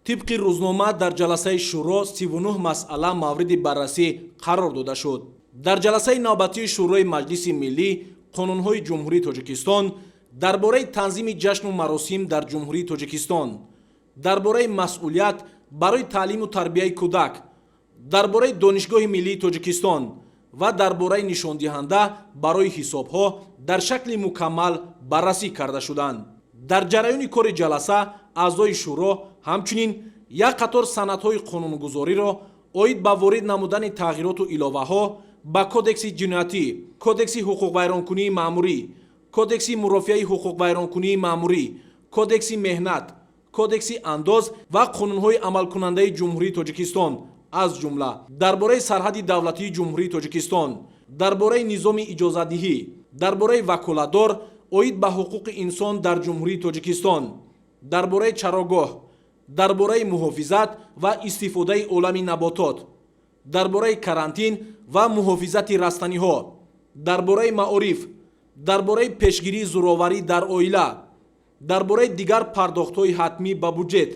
طبق روزنامه در جلسه شورا 39 مسئله مورد بررسی قرار داده شد. در جلسه نوبتی شورای مجلس ملی قانون‌های جمهوری تاجیکستان درباره تنظیم جشن و مراسم در جمهوری تاجیکستان، درباره مسئولیت برای تعلیم و تربیت کودک، درباره دانشگاه ملی تاجیکستان و درباره نشاندهنده برای حسابها در شکل مکمل بررسی کرده شدند. در جریان کار جلسه اعضای شورا همچنین یک قطار سندهای قانونگذاری را اوید به وارد نمودن تغییرات و الоваҳо با کودکس جنایتی، کودکس حقوق ویرانکنی ماموری، کودکس مرافعه حقوق ویرانکنی ماموری، کودکس مهنت، کودکس انداز و قانون‌های عملکننده جمهوری تاجیکستان از جمله درباره سرحد دولتی جمهوری تاجیکستان، درباره نظام اجازه‌دهی، درباره وکالتدار اوید به حقوق انسان در جمهوری تاجیکستان، درباره چراگاه، درباره محافظت و استفاده عالمی نباتات، درباره карантин و محافظت رستنی‌ها، درباره معارف، درباره پیشگیری زورآوری در عائله، درباره دیگر پرداخت‌های حتمی به بودجت،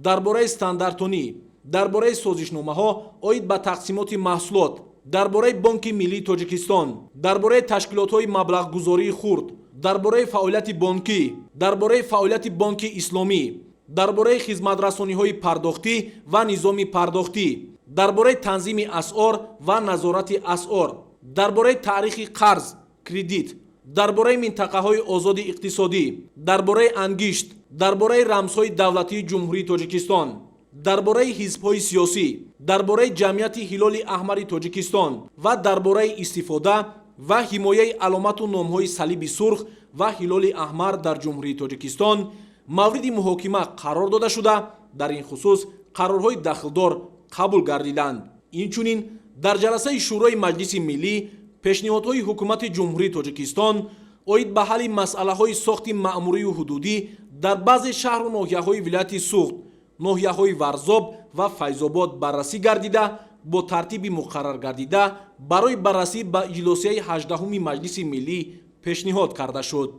درباره استانداردتانی، درباره سازشنامه‌ها اوید به تقسیمات محصولات، درباره بانک ملی تاجیکستان، درباره تشکیلات‌های مبلغ‌گذاری خرد، درباره فعالیت بانکی، درباره فعالیت بانک اسلامی، درباره خدمت‌رسانی‌های پرداختی و نظام پرداختی، درباره تنظیم اسعار و نظارت اسعار، درباره تاریخ قرض، کردیت، درباره منطقه‌های آزاد اقتصادی، درباره انگشت، درباره رمزهای دولتی جمهوری تاجیکستان، درباره حزب‌های سیاسی، درباره جمعیت هلال احمر تاجیکستان و درباره استفاده و حمایه علامت و نام‌های صلیب سرخ و هلال احمر در جمهوری تاجیکستان مورد محاکمه قرار داده شده. در این خصوص قرارهای داخلدار قبول گردیدند. اینچنین در جلسه شورای مجلس ملی پیشنهادهای حکومت جمهوری تاجیکستان اوید به حل مسئله‌های ساخت مأموری و حدودی در بعضی شهر و ناحیه‌های ولایت سوخت، ناحیه‌های ورزاب و فیض‌آباد بررسی گردیده با ترتیب مقرر گردیده برای بررسی به اجلاس 18 مجلس ملی پیشنهاد کرده شد.